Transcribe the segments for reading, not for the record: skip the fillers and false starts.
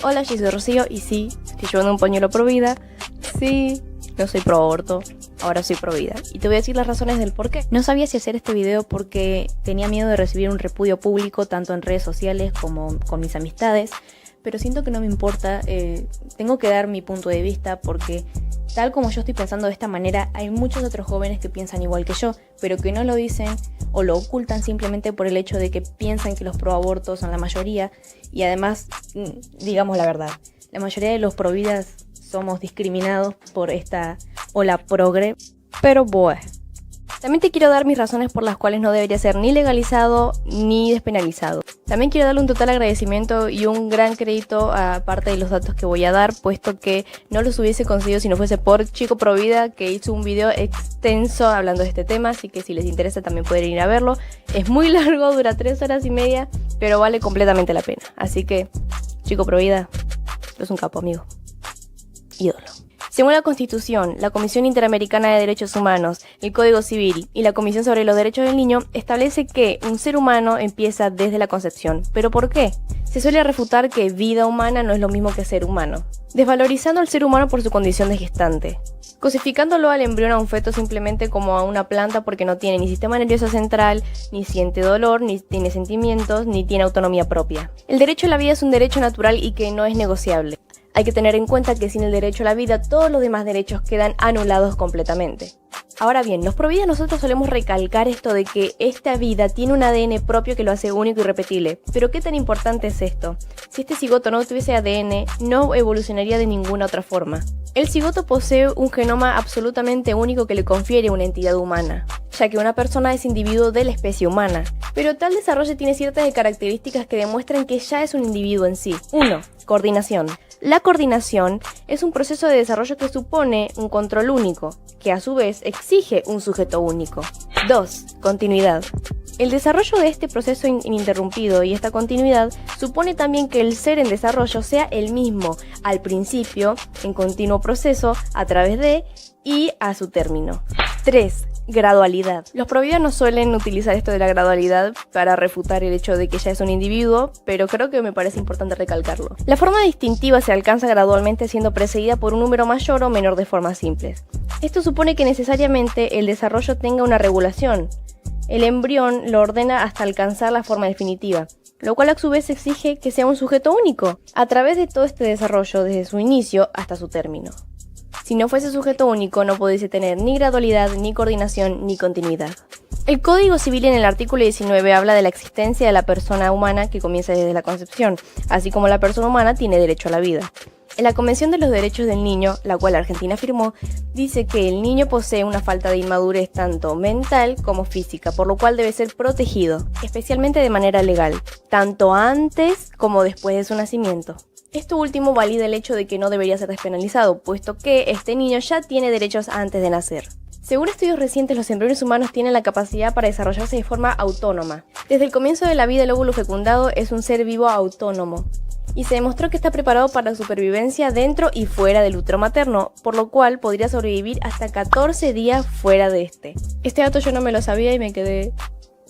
Hola, yo soy Rocío y sí, estoy llevando un pañuelo pro vida. Sí, no soy pro aborto, ahora soy pro vida. Y te voy a decir las razones del por qué. No sabía si hacer este video porque tenía miedo de recibir un repudio público tanto en redes sociales como con mis amistades. Pero siento que no me importa, tengo que dar mi punto de vista porque tal como yo estoy pensando de esta manera, hay muchos otros jóvenes que piensan igual que yo, pero que no lo dicen o lo ocultan simplemente por el hecho de que piensan que los proabortos son la mayoría. Y además, digamos la verdad, la mayoría de los providas somos discriminados por esta ola progre, pero bueno. También te quiero dar mis razones por las cuales no debería ser ni legalizado ni despenalizado. También quiero darle un total agradecimiento y un gran crédito a parte de los datos que voy a dar, puesto que no los hubiese conseguido si no fuese por Chico Provida, que hizo un video extenso hablando de este tema, así que si les interesa también pueden ir a verlo. Es muy largo, dura 3 horas y media, pero vale completamente la pena. Así que, Chico Provida, es un capo, amigo. Ídolo. Según la Constitución, la Comisión Interamericana de Derechos Humanos, el Código Civil y la Comisión sobre los Derechos del Niño establece que un ser humano empieza desde la concepción. ¿Pero por qué? Se suele refutar que vida humana no es lo mismo que ser humano, desvalorizando al ser humano por su condición de gestante, cosificándolo al embrión a un feto simplemente como a una planta porque no tiene ni sistema nervioso central, ni siente dolor, ni tiene sentimientos, ni tiene autonomía propia. El derecho a la vida es un derecho natural y que no es negociable. Hay que tener en cuenta que sin el derecho a la vida, todos los demás derechos quedan anulados completamente. Ahora bien, los providas nosotros solemos recalcar esto de que esta vida tiene un ADN propio que lo hace único y repetible. Pero ¿qué tan importante es esto? Si este cigoto no tuviese ADN, no evolucionaría de ninguna otra forma. El cigoto posee un genoma absolutamente único que le confiere una entidad humana, ya que una persona es individuo de la especie humana. Pero tal desarrollo tiene ciertas características que demuestran que ya es un individuo en sí. 1. Coordinación. La coordinación es un proceso de desarrollo que supone un control único, que a su vez exige un sujeto único. 2. Continuidad. El desarrollo de este proceso ininterrumpido y esta continuidad supone también que el ser en desarrollo sea el mismo al principio, en continuo proceso, a través de y a su término. 3. Gradualidad. Los providas no suelen utilizar esto de la gradualidad para refutar el hecho de que ya es un individuo, pero creo que me parece importante recalcarlo. La forma distintiva se alcanza gradualmente siendo precedida por un número mayor o menor de formas simples. Esto supone que necesariamente el desarrollo tenga una regulación. El embrión lo ordena hasta alcanzar la forma definitiva, lo cual a su vez exige que sea un sujeto único, a través de todo este desarrollo desde su inicio hasta su término. Si no fuese sujeto único, no pudiese tener ni gradualidad, ni coordinación, ni continuidad. El Código Civil en el artículo 19 habla de la existencia de la persona humana que comienza desde la concepción, así como la persona humana tiene derecho a la vida. En la Convención de los Derechos del Niño, la cual Argentina firmó, dice que el niño posee una falta de inmadurez tanto mental como física, por lo cual debe ser protegido, especialmente de manera legal, tanto antes como después de su nacimiento. Esto último valida el hecho de que no debería ser despenalizado, puesto que este niño ya tiene derechos antes de nacer. Según estudios recientes, los embriones humanos tienen la capacidad para desarrollarse de forma autónoma. Desde el comienzo de la vida, el óvulo fecundado es un ser vivo autónomo, y se demostró que está preparado para la supervivencia dentro y fuera del útero materno, por lo cual podría sobrevivir hasta 14 días fuera de este. Este dato yo no me lo sabía y me quedé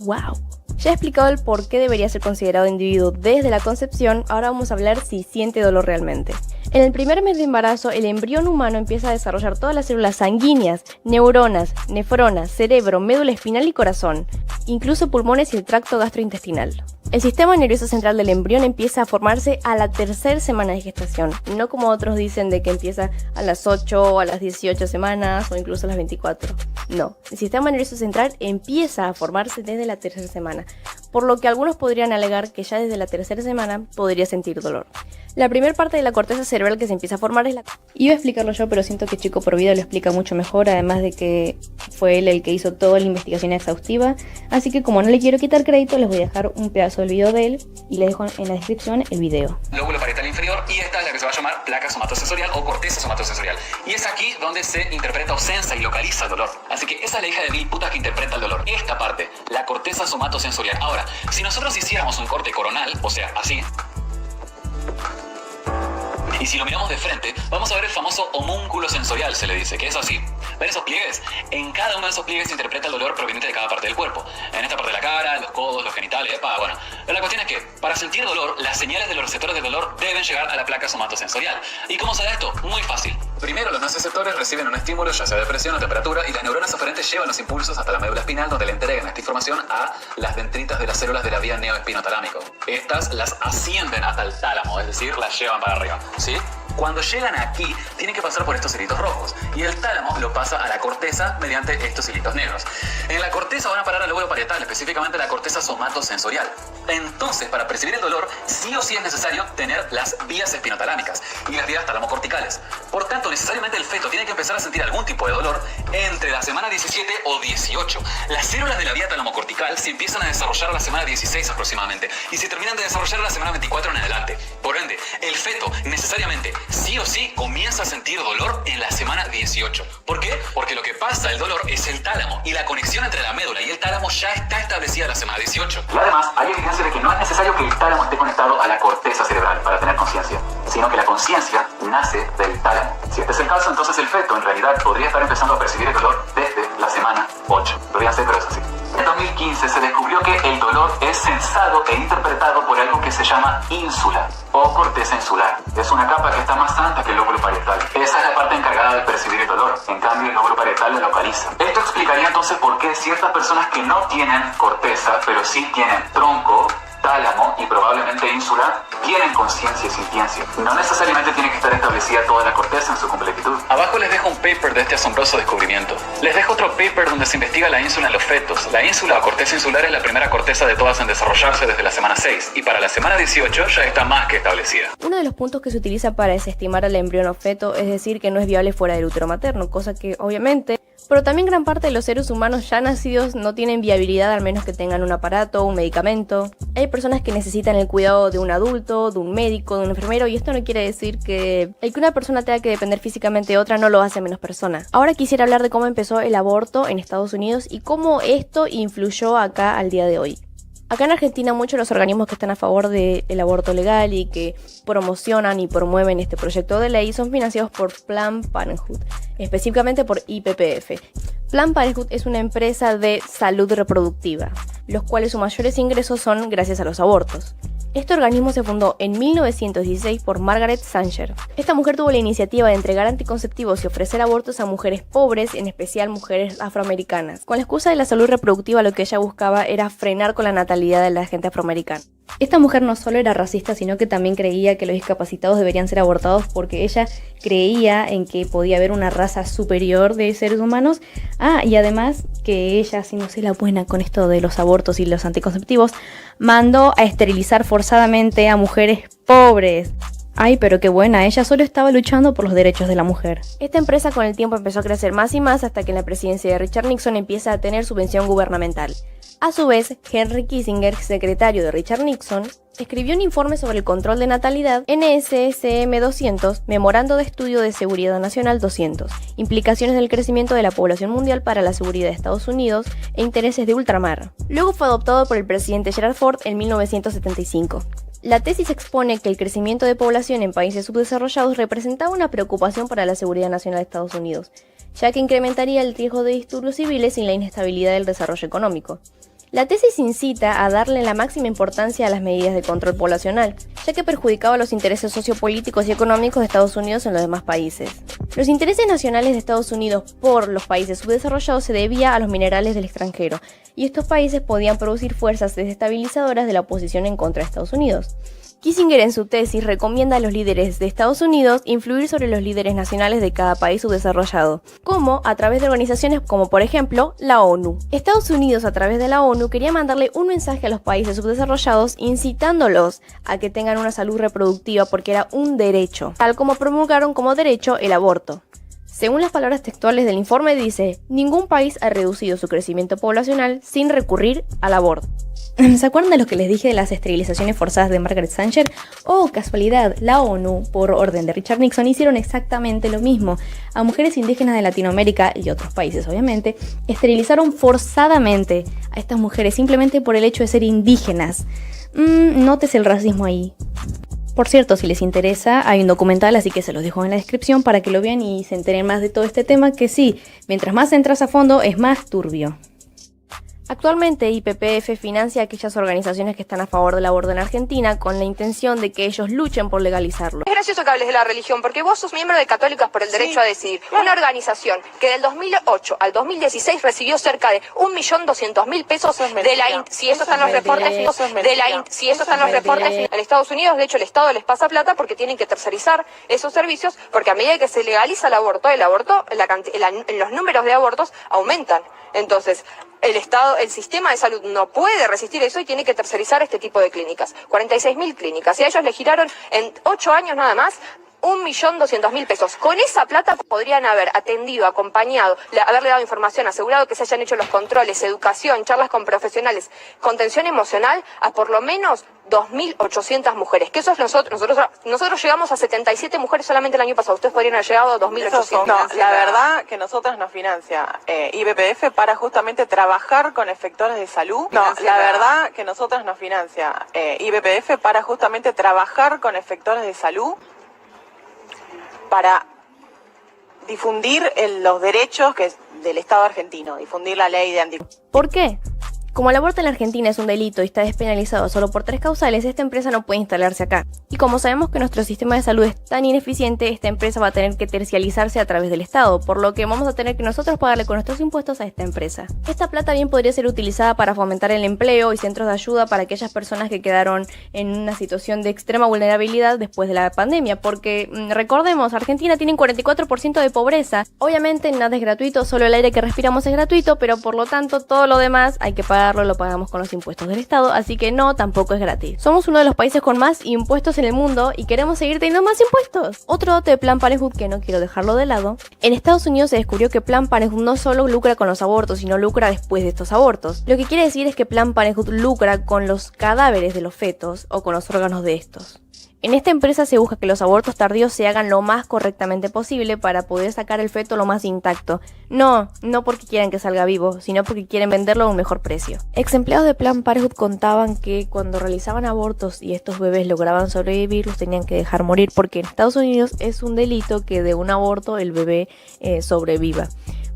¡wow! Ya he explicado el por qué debería ser considerado individuo desde la concepción, ahora vamos a hablar si siente dolor realmente. En el primer mes de embarazo, el embrión humano empieza a desarrollar todas las células sanguíneas, neuronas, nefronas, cerebro, médula espinal y corazón, incluso pulmones y el tracto gastrointestinal. El sistema nervioso central del embrión empieza a formarse a la tercera semana de gestación, no como otros dicen de que empieza a las 8 o a las 18 semanas o incluso a las 24. No, el sistema nervioso central empieza a formarse desde la tercera semana, por lo que algunos podrían alegar que ya desde la tercera semana podría sentir dolor. La primera parte de la corteza cerebral que se empieza a formar es la... Iba a explicarlo yo, pero siento que Chico Provida lo explica mucho mejor, además de que fue él el que hizo toda la investigación exhaustiva. Así que como no le quiero quitar crédito, les voy a dejar un pedazo del video de él y les dejo en la descripción el video. Lóbulo parietal inferior, y esta es la que se va a llamar placa somatosensorial o corteza somatosensorial. Y es aquí donde se interpreta o sensa y localiza el dolor. Así que esa es la hija de mil putas que interpreta el dolor. Esta parte, la corteza somatosensorial. Ahora, si nosotros hiciéramos un corte coronal, o sea, así, y si lo miramos de frente, vamos a ver el famoso homúnculo sensorial, se le dice, que es así. ¿Ven esos pliegues? En cada uno de esos pliegues se interpreta el dolor proveniente de cada parte del cuerpo. En esta parte de la cara, los codos, los genitales, bueno. Pero la cuestión es que, para sentir dolor, las señales de los receptores del dolor deben llegar a la placa somatosensorial. ¿Y cómo se da esto? Muy fácil. Primero, los nociceptores reciben un estímulo, ya sea de presión o temperatura, y las neuronas aferentes llevan los impulsos hasta la médula espinal, donde le entregan esta información a las dendritas de las células de la vía neoespinotalámico. Estas las ascienden hasta el tálamo, es decir, las llevan para arriba, ¿sí? Cuando llegan aquí, tienen que pasar por estos hilitos rojos, y el tálamo lo pasa a la corteza mediante estos hilitos negros. En la corteza van a parar al lóbulo parietal, específicamente la corteza somatosensorial. Entonces, para percibir el dolor, sí o sí es necesario tener las vías espinotalámicas y las vías talamocorticales. Por tanto, necesariamente el feto tiene que empezar a sentir algún tipo de dolor entre la semana 17 o 18. Las células de la vía talamocortical se empiezan a desarrollar a la semana 16 aproximadamente, y se terminan de desarrollar a la semana 24 en adelante. Por ende, el feto necesariamente sí o sí comienza a sentir dolor en la semana 18. ¿Por qué? Porque lo que pasa, el dolor, es el tálamo, y la conexión entre la médula y el tálamo ya está establecida en la semana 18. Y además, hay evidencia de que no es necesario que el tálamo esté conectado a la corteza cerebral para tener conciencia, sino que la conciencia nace del tálamo. Si este es el caso, entonces el feto en realidad podría estar empezando a percibir el dolor desde la semana 8. Ríanse, pero es así. En 2015 se descubrió que el dolor es sensado e interpretado por algo que se llama ínsula o corteza insular. Es una capa que está más alta que el lóbulo parietal. Esa es la parte encargada de percibir el dolor. En cambio, el lóbulo parietal lo localiza. Esto explicaría entonces por qué ciertas personas que no tienen corteza, pero sí tienen tronco, tálamo y probablemente ínsula, tienen conciencia y sintiencia. No necesariamente tiene que estar establecida toda la corteza en su completitud. Abajo les dejo un paper de este asombroso descubrimiento. Les dejo otro paper donde se investiga la ínsula en los fetos. La ínsula o corteza insular es la primera corteza de todas en desarrollarse desde la semana 6, y para la semana 18 ya está más que establecida. Uno de los puntos que se utiliza para desestimar al embrión o feto es decir que no es viable fuera del útero materno, cosa que obviamente, pero también gran parte de los seres humanos ya nacidos no tienen viabilidad, al menos que tengan un aparato o un medicamento. Hay personas que necesitan el cuidado de un adulto, de un médico, de un enfermero, y esto no quiere decir que el que una persona tenga que depender físicamente de otra no lo hace menos persona. Ahora quisiera hablar de cómo empezó el aborto en Estados Unidos y cómo esto influyó acá al día de hoy. Acá en Argentina muchos de los organismos que están a favor del aborto legal y que promocionan y promueven este proyecto de ley son financiados por Planned Parenthood, específicamente por IPPF. Planned Parenthood es una empresa de salud reproductiva, los cuales sus mayores ingresos son gracias a los abortos. Este organismo se fundó en 1916 por Margaret Sanger. Esta mujer tuvo la iniciativa de entregar anticonceptivos y ofrecer abortos a mujeres pobres, en especial mujeres afroamericanas. Con la excusa de la salud reproductiva, lo que ella buscaba era frenar con la natalidad de la gente afroamericana. Esta mujer no solo era racista, sino que también creía que los discapacitados deberían ser abortados porque ella creía en que podía haber una raza superior de seres humanos. Y además que ella, haciéndose la buena con esto de los abortos y los anticonceptivos, mandó a esterilizar forzadamente a mujeres pobres. Ay, pero qué buena, ella solo estaba luchando por los derechos de la mujer. Esta empresa con el tiempo empezó a crecer más y más hasta que en la presidencia de Richard Nixon empieza a tener subvención gubernamental. A su vez, Henry Kissinger, secretario de Richard Nixon, escribió un informe sobre el control de natalidad, NSSM 200, Memorando de Estudio de Seguridad Nacional 200, implicaciones del crecimiento de la población mundial para la seguridad de Estados Unidos e intereses de ultramar. Luego fue adoptado por el presidente Gerald Ford en 1975. La tesis expone que el crecimiento de población en países subdesarrollados representaba una preocupación para la seguridad nacional de Estados Unidos, ya que incrementaría el riesgo de disturbios civiles y la inestabilidad del desarrollo económico. La tesis incita a darle la máxima importancia a las medidas de control poblacional, ya que perjudicaba los intereses sociopolíticos y económicos de Estados Unidos en los demás países. Los intereses nacionales de Estados Unidos por los países subdesarrollados se debía a los minerales del extranjero, y estos países podían producir fuerzas desestabilizadoras de la oposición en contra de Estados Unidos. Kissinger en su tesis recomienda a los líderes de Estados Unidos influir sobre los líderes nacionales de cada país subdesarrollado, como a través de organizaciones como por ejemplo la ONU. Estados Unidos a través de la ONU quería mandarle un mensaje a los países subdesarrollados incitándolos a que tengan una salud reproductiva porque era un derecho, tal como promulgaron como derecho el aborto. Según las palabras textuales del informe dice, ningún país ha reducido su crecimiento poblacional sin recurrir al aborto. ¿Se acuerdan de lo que les dije de las esterilizaciones forzadas de Margaret Sanger? Oh, casualidad, la ONU, por orden de Richard Nixon, hicieron exactamente lo mismo. A mujeres indígenas de Latinoamérica y otros países, obviamente, esterilizaron forzadamente a estas mujeres simplemente por el hecho de ser indígenas. Nótese el racismo ahí. Por cierto, si les interesa, hay un documental, así que se los dejo en la descripción para que lo vean y se enteren más de todo este tema, que sí, mientras más entras a fondo es más turbio. Actualmente YPF financia a aquellas organizaciones que están a favor del aborto en Argentina con la intención de que ellos luchen por legalizarlo. Es gracioso que hables de la religión porque vos sos miembro de Católicas por el Derecho a Decidir, una organización que del 2008 al 2016 recibió cerca de 1.200.000 pesos de la si eso están los reportes si eso están los reportes en Estados Unidos. De hecho, el Estado les pasa plata porque tienen que tercerizar esos servicios, porque a medida que se legaliza el aborto los números de abortos aumentan. Entonces, el Estado, el sistema de salud no puede resistir eso y tiene que tercerizar este tipo de clínicas. 46.000 clínicas. Y a ellos les giraron en 8 años nada más 1.200.000 pesos. Con esa plata podrían haber atendido, acompañado, haberle dado información, asegurado que se hayan hecho los controles, educación, charlas con profesionales, contención emocional a por lo menos 2.800 mujeres. Que eso es nosotros llegamos a 77 mujeres solamente el año pasado. Ustedes podrían haber llegado a 2.800. No, la verdad que nosotros nos financia YPF para justamente trabajar con efectores de salud. No, la verdad que nosotros nos financia YPF para justamente trabajar con efectores de salud, para difundir los derechos del Estado argentino, difundir la ley de anticorrupción. ¿Por qué? Como el aborto en la Argentina es un delito y está despenalizado solo por 3 causales, esta empresa no puede instalarse acá. Y como sabemos que nuestro sistema de salud es tan ineficiente, esta empresa va a tener que tercializarse a través del Estado, por lo que vamos a tener que nosotros pagarle con nuestros impuestos a esta empresa. Esta plata bien podría ser utilizada para fomentar el empleo y centros de ayuda para aquellas personas que quedaron en una situación de extrema vulnerabilidad después de la pandemia, porque recordemos, Argentina tiene un 44% de pobreza. Obviamente nada es gratuito, solo el aire que respiramos es gratuito, pero por lo tanto todo lo demás hay que pagar. Lo pagamos con los impuestos del Estado, así que no, tampoco es gratis. Somos uno de los países con más impuestos en el mundo y queremos seguir teniendo más impuestos. Otro dato de Planned Parenthood que no quiero dejarlo de lado: en Estados Unidos se descubrió que Planned Parenthood no solo lucra con los abortos, sino lucra después de estos abortos. Lo que quiere decir es que Planned Parenthood lucra con los cadáveres de los fetos o con los órganos de estos. En esta empresa se busca que los abortos tardíos se hagan lo más correctamente posible para poder sacar el feto lo más intacto. No porque quieran que salga vivo, sino porque quieren venderlo a un mejor precio. Ex empleados de Planned Parenthood contaban que cuando realizaban abortos y estos bebés lograban sobrevivir, los tenían que dejar morir, porque en Estados Unidos es un delito que de un aborto el bebé sobreviva.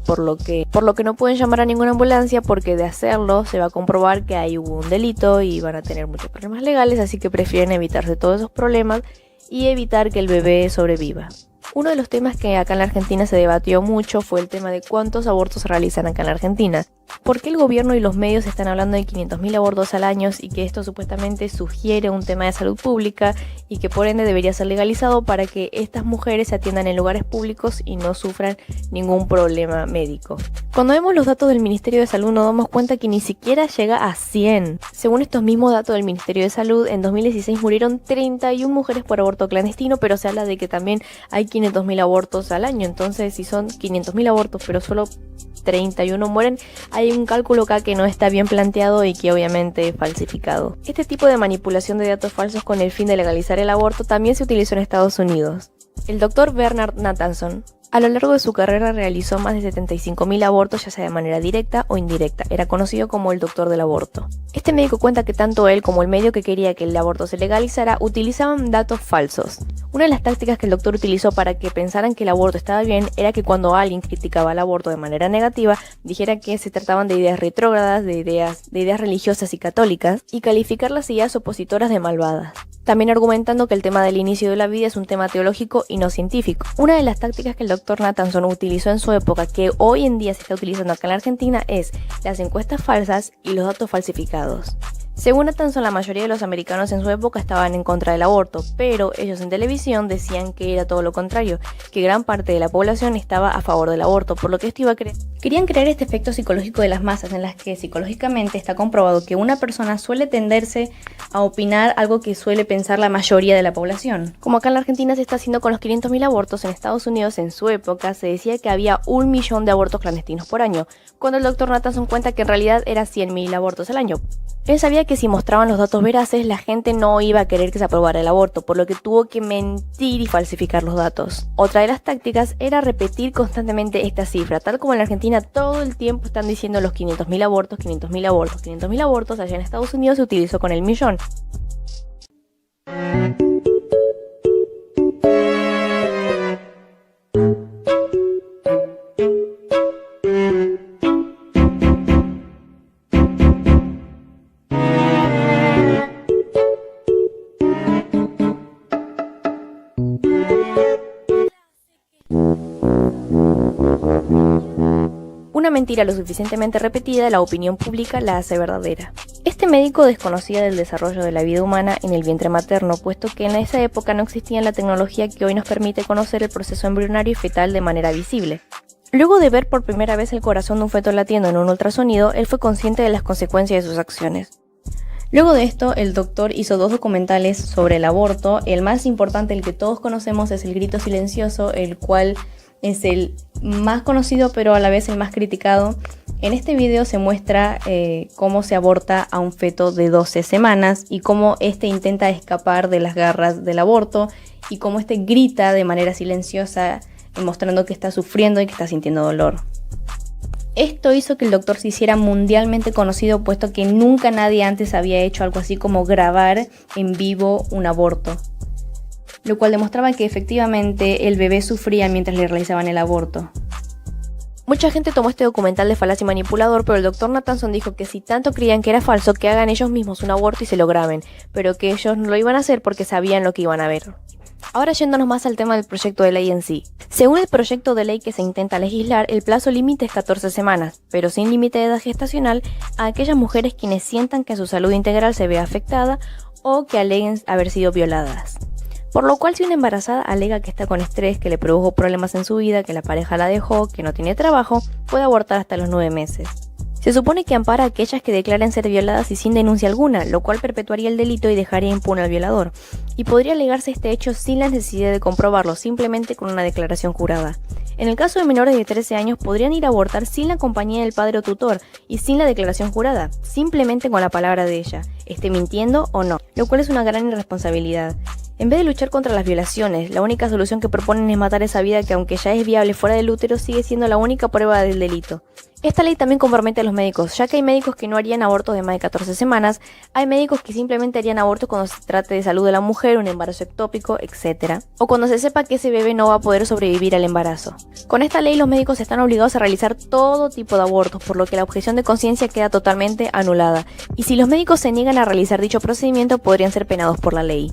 Por lo que no pueden llamar a ninguna ambulancia, porque de hacerlo se va a comprobar que ahí hubo un delito y van a tener muchos problemas legales, así que prefieren evitarse todos esos problemas y evitar que el bebé sobreviva. Uno de los temas que acá en la Argentina se debatió mucho fue el tema de cuántos abortos se realizan acá en la Argentina. ¿Por qué el gobierno y los medios están hablando de 500.000 abortos al año y que esto supuestamente sugiere un tema de salud pública y que por ende debería ser legalizado para que estas mujeres se atiendan en lugares públicos y no sufran ningún problema médico? Cuando vemos los datos del Ministerio de Salud nos damos cuenta que ni siquiera llega a 100. Según estos mismos datos del Ministerio de Salud, en 2016 murieron 31 mujeres por aborto clandestino, pero se habla de que también hay 500.000 abortos al año. Entonces, si son 500.000 abortos pero solo 31 mueren, hay un cálculo acá que no está bien planteado y que obviamente es falsificado. Este tipo de manipulación de datos falsos con el fin de legalizar el aborto también se utilizó en Estados Unidos. El doctor Bernard Nathanson a lo largo de su carrera realizó más de 75.000 abortos, ya sea de manera directa o indirecta. Era conocido como el doctor del aborto. Este médico cuenta que tanto él como el medio que quería que el aborto se legalizara utilizaban datos falsos. Una de las tácticas que el doctor utilizó para que pensaran que el aborto estaba bien era que cuando alguien criticaba el aborto de manera negativa, dijera que se trataban de ideas retrógradas, de ideas religiosas y católicas, y calificar las ideas opositoras de malvadas. También argumentando que el tema del inicio de la vida es un tema teológico y no científico. Una de las tácticas que el doctor Nathanson utilizó en su época, que hoy en día se está utilizando acá en la Argentina, es las encuestas falsas y los datos falsificados. Según Nathanson, la mayoría de los americanos en su época estaban en contra del aborto, pero ellos en televisión decían que era todo lo contrario, que gran parte de la población estaba a favor del aborto, por lo que esto iba a creer. Querían crear este efecto psicológico de las masas, en las que psicológicamente está comprobado que una persona suele tenderse a opinar algo que suele pensar la mayoría de la población. Como acá en la Argentina se está haciendo con los 500.000 abortos, en Estados Unidos en su época se decía que había 1 millón de abortos clandestinos por año, cuando el doctor Nathanson cuenta que en realidad era 100.000 abortos al año. Él sabía que si mostraban los datos veraces, la gente no iba a querer que se aprobara el aborto, por lo que tuvo que mentir y falsificar los datos. Otra de las tácticas era repetir constantemente esta cifra, tal como en la Argentina todo el tiempo están diciendo los 500.000 abortos, 500.000 abortos, 500.000 abortos, allá en Estados Unidos se utilizó con el millón. mentira lo suficientemente repetida, la opinión pública la hace verdadera. Este médico desconocía del desarrollo de la vida humana en el vientre materno, puesto que en esa época no existía la tecnología que hoy nos permite conocer el proceso embrionario y fetal de manera visible. Luego de ver por primera vez el corazón de un feto latiendo en un ultrasonido, él fue consciente de las consecuencias de sus acciones. Luego de esto, el doctor hizo 2 documentales sobre el aborto. El más importante, el que todos conocemos, es El grito silencioso, el cual es el más conocido pero a la vez el más criticado. En este video se muestra cómo se aborta a un feto de 12 semanas y cómo este intenta escapar de las garras del aborto y cómo este grita de manera silenciosa, mostrando que está sufriendo y que está sintiendo dolor. Esto hizo que el doctor se hiciera mundialmente conocido, puesto que nunca nadie antes había hecho algo así como grabar en vivo un aborto, lo cual demostraba que efectivamente el bebé sufría mientras le realizaban el aborto. Mucha gente tomó este documental de falaz y manipulador, pero el doctor Nathanson dijo que si tanto creían que era falso, que hagan ellos mismos un aborto y se lo graben, pero que ellos no lo iban a hacer porque sabían lo que iban a ver. Ahora yéndonos más al tema del proyecto de ley en sí. Según el proyecto de ley que se intenta legislar, el plazo límite es 14 semanas, pero sin límite de edad gestacional a aquellas mujeres quienes sientan que su salud integral se ve afectada o que aleguen haber sido violadas. Por lo cual, si una embarazada alega que está con estrés, que le produjo problemas en su vida, que la pareja la dejó, que no tiene trabajo, puede abortar hasta los 9 meses. Se supone que ampara a aquellas que declaren ser violadas y sin denuncia alguna, lo cual perpetuaría el delito y dejaría impune al violador. Y podría alegarse este hecho sin la necesidad de comprobarlo, simplemente con una declaración jurada. En el caso de menores de 13 años, podrían ir a abortar sin la compañía del padre o tutor y sin la declaración jurada, simplemente con la palabra de ella, esté mintiendo o no, lo cual es una gran irresponsabilidad. En vez de luchar contra las violaciones, la única solución que proponen es matar esa vida que, aunque ya es viable fuera del útero, sigue siendo la única prueba del delito. Esta ley también compromete a los médicos, ya que hay médicos que no harían abortos de más de 14 semanas, hay médicos que simplemente harían abortos cuando se trate de salud de la mujer, un embarazo ectópico, etc. O cuando se sepa que ese bebé no va a poder sobrevivir al embarazo. Con esta ley los médicos están obligados a realizar todo tipo de abortos, por lo que la objeción de conciencia queda totalmente anulada. Y si los médicos se niegan a realizar dicho procedimiento, podrían ser penados por la ley.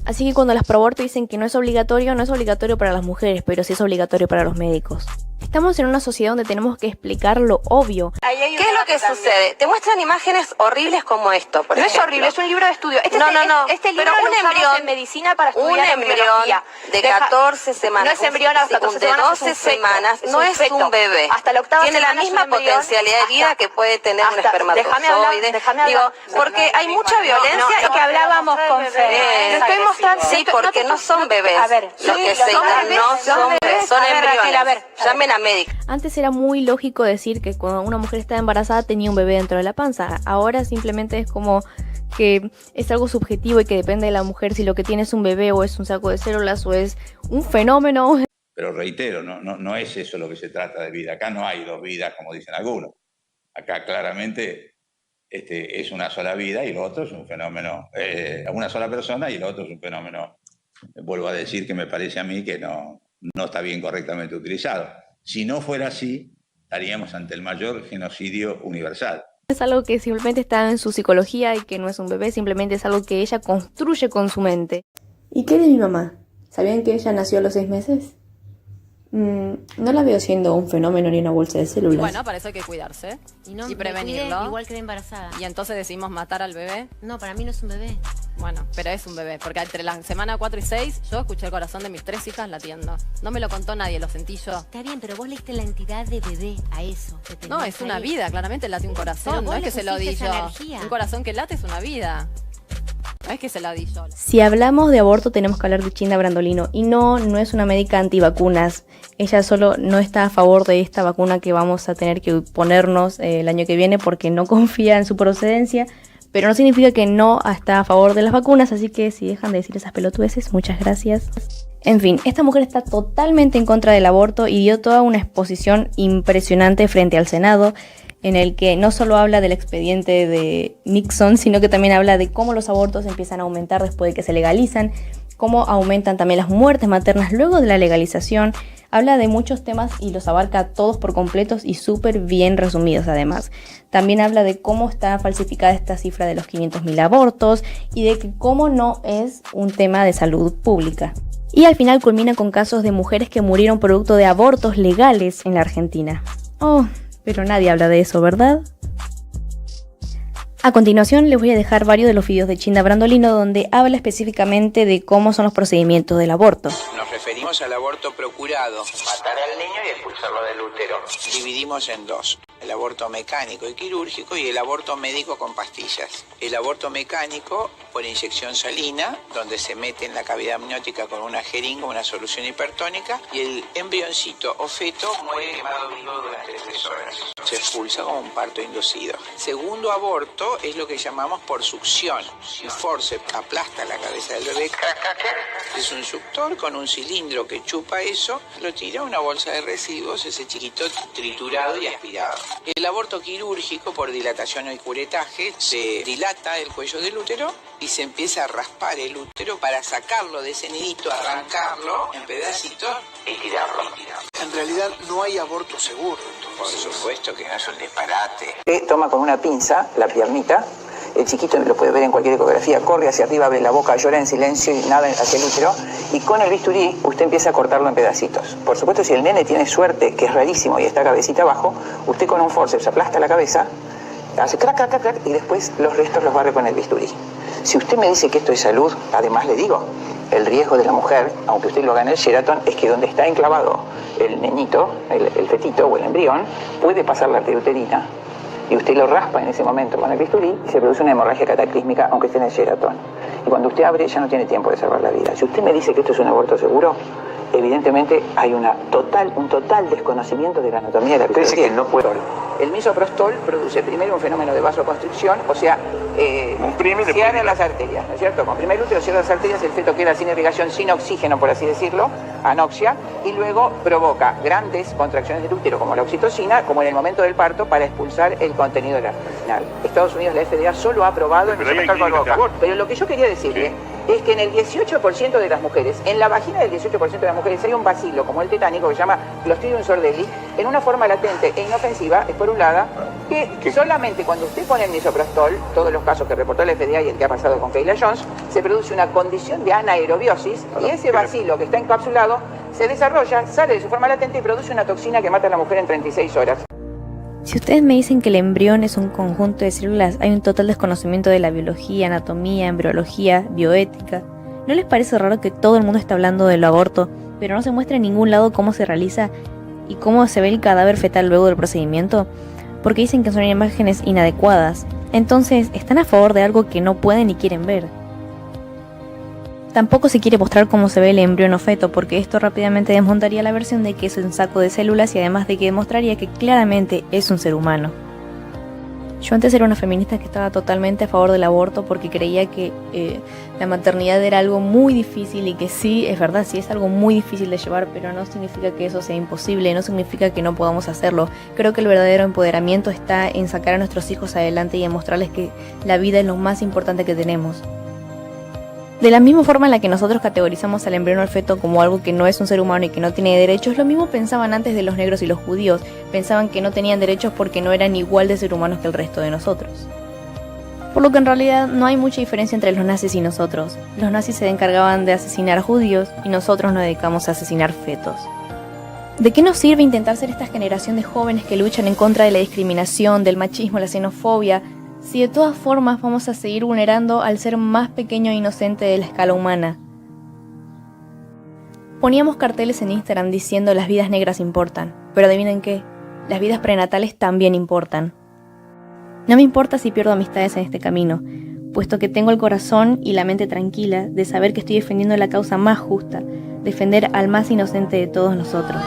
Así que cuando las proaborto dicen que no es obligatorio para las mujeres, pero sí es obligatorio para los médicos. Estamos en una sociedad donde tenemos que explicar lo obvio. ¿Qué es lo que sucede? Te muestran imágenes horribles como esto, por ejemplo. No es horrible, es un libro de estudio. Este libro pero un embrión en medicina para estudiar un embrión de 14 semanas. No es embrión a 14 de semanas, 12 semanas, no es un bebé. Hasta la octava tiene la semana misma es un embrión, potencialidad de vida que puede tener un déjame espermatozoide. hablar. Porque hay mucha violencia. No, que hablábamos con Fede. Estoy mostrando. Sí, porque no son bebés. A ver, lo que se no son bebés, son embriones. A ver. Llamen a médico. Antes era muy lógico decir que cuando una mujer estaba embarazada tenía un bebé dentro de la panza. Ahora simplemente es como que es algo subjetivo y que depende de la mujer si lo que tiene es un bebé o es un saco de células o es un fenómeno. Pero reitero, no es eso lo que se trata de vida. Acá no hay 2 vidas, como dicen algunos. Acá claramente es una sola vida y lo otro es un fenómeno, una sola persona y lo otro es un fenómeno, vuelvo a decir que me parece a mí que no está bien correctamente utilizado. Si no fuera así, estaríamos ante el mayor genocidio universal. Es algo que simplemente está en su psicología y que no es un bebé, simplemente es algo que ella construye con su mente. ¿Y qué de mi mamá? ¿Sabían que ella nació a los 6 meses? No la veo siendo un fenómeno ni una bolsa de células. Bueno, para eso hay que cuidarse y prevenirlo. Igual quedé embarazada. Y entonces decimos matar al bebé. No, para mí no es un bebé. Bueno, pero es un bebé, porque entre la semana 4 y 6 yo escuché el corazón de mis 3 hijas latiendo. No me lo contó nadie, lo sentí yo. Está bien, pero vos leíste la entidad de bebé a eso. No, es una vida, claramente late un corazón, no es que se lo di yo. Un corazón que late es una vida. No es que se la di yo. Si hablamos de aborto tenemos que hablar de Chinda Brandolino. Y no es una médica antivacunas. Ella solo no está a favor de esta vacuna que vamos a tener que ponernos el año que viene porque no confía en su procedencia. Pero no significa que no está a favor de las vacunas. Así que si dejan de decir esas pelotudeces, muchas gracias. En fin, esta mujer está totalmente en contra del aborto y dio toda una exposición impresionante frente al Senado, en el que no solo habla del expediente de Nixon, sino que también habla de cómo los abortos empiezan a aumentar después de que se legalizan, cómo aumentan también las muertes maternas luego de la legalización. Habla de muchos temas y los abarca todos por completos y súper bien resumidos además. También habla de cómo está falsificada esta cifra de los 500.000 abortos y de que cómo no es un tema de salud pública. Y al final culmina con casos de mujeres que murieron producto de abortos legales en la Argentina. Pero nadie habla de eso, ¿verdad? A continuación les voy a dejar varios de los videos de Chinda Brandolino donde habla específicamente de cómo son los procedimientos del aborto. Nos referimos al aborto procurado, matar al niño y expulsarlo del útero. Dividimos en dos, el aborto mecánico y quirúrgico y el aborto médico con pastillas. El aborto mecánico por inyección salina, donde se mete en la cavidad amniótica con una jeringa, una solución hipertónica, y el embrioncito o feto muere quemado vivo durante 3 horas. Se expulsa como un parto inducido. Segundo aborto es lo que llamamos por succión. El forceps aplasta la cabeza del bebé. Es un suctor con un cilindro que chupa eso, lo tira a una bolsa de residuos, ese chiquito triturado y aspirado. El aborto quirúrgico por dilatación o curetaje, se dilata el cuello del útero y se empieza a raspar el útero para sacarlo de ese nidito, arrancarlo en pedacitos y tirarlo. En realidad no hay aborto seguro. Por supuesto que no es un disparate. Toma con una pinza la piernita, el chiquito lo puede ver en cualquier ecografía, corre hacia arriba, abre la boca, llora en silencio y nada hacia el útero, y con el bisturí usted empieza a cortarlo en pedacitos. Por supuesto, si el nene tiene suerte, que es rarísimo, y está cabecita abajo, usted con un forceps aplasta la cabeza, hace crac, crac, crac, crac, y después los restos los barre con el bisturí. Si usted me dice que esto es salud, además le digo, el riesgo de la mujer, aunque usted lo haga en el Sheraton, es que donde está enclavado el niñito, el fetito o el embrión, puede pasar la arteria uterina y usted lo raspa en ese momento con el bisturí y se produce una hemorragia cataclísmica aunque esté en el Sheraton. Y cuando usted abre ya no tiene tiempo de salvar la vida. Si usted me dice que esto es un aborto seguro, evidentemente hay un total desconocimiento de la anatomía de la vida. Que no puedo. El misoprostol produce primero un fenómeno de vasoconstricción, o sea, cierra las arterias, ¿no es cierto? Comprime el útero, cierra las arterias, el feto queda sin irrigación, sin oxígeno, por así decirlo, anoxia, y luego provoca grandes contracciones del útero, como la oxitocina, como en el momento del parto, para expulsar el contenido de la vaginal. Estados Unidos, la FDA, solo ha aprobado el misoprostol por boca. Pero lo que yo quería decirle es que en el 18% de las mujeres, en la vagina del 18% de las mujeres hay un bacilo, como el tetánico, que se llama Clostridium sordelli, en una forma latente e inofensiva, esporulada, que solamente cuando usted pone el misoprostol, todos los casos que reportó la FDA y el que ha pasado con Kayla Jones, se produce una condición de anaerobiosis y ese bacilo que está encapsulado se desarrolla, sale de su forma latente y produce una toxina que mata a la mujer en 36 horas. Si ustedes me dicen que el embrión es un conjunto de células, hay un total desconocimiento de la biología, anatomía, embriología, bioética. ¿No les parece raro que todo el mundo está hablando del aborto, pero no se muestra en ningún lado cómo se realiza y cómo se ve el cadáver fetal luego del procedimiento? Porque dicen que son imágenes inadecuadas. Entonces, están a favor de algo que no pueden ni quieren ver. Tampoco se quiere mostrar cómo se ve el embrión o feto, porque esto rápidamente desmontaría la versión de que es un saco de células y además de que demostraría que claramente es un ser humano. Yo antes era una feminista que estaba totalmente a favor del aborto porque creía que la maternidad era algo muy difícil y que sí, es verdad, sí es algo muy difícil de llevar, pero no significa que eso sea imposible, no significa que no podamos hacerlo. Creo que el verdadero empoderamiento está en sacar a nuestros hijos adelante y demostrarles que la vida es lo más importante que tenemos. De la misma forma en la que nosotros categorizamos al embrión o al feto como algo que no es un ser humano y que no tiene derechos, lo mismo pensaban antes de los negros y los judíos. Pensaban que no tenían derechos porque no eran igual de ser humanos que el resto de nosotros. Por lo que en realidad no hay mucha diferencia entre los nazis y nosotros. Los nazis se encargaban de asesinar judíos y nosotros nos dedicamos a asesinar fetos. ¿De qué nos sirve intentar ser esta generación de jóvenes que luchan en contra de la discriminación, del machismo, la xenofobia, si de todas formas vamos a seguir vulnerando al ser más pequeño e inocente de la escala humana? Poníamos carteles en Instagram diciendo las vidas negras importan, pero adivinen qué, las vidas prenatales también importan. No me importa si pierdo amistades en este camino, puesto que tengo el corazón y la mente tranquila de saber que estoy defendiendo la causa más justa, defender al más inocente de todos nosotros.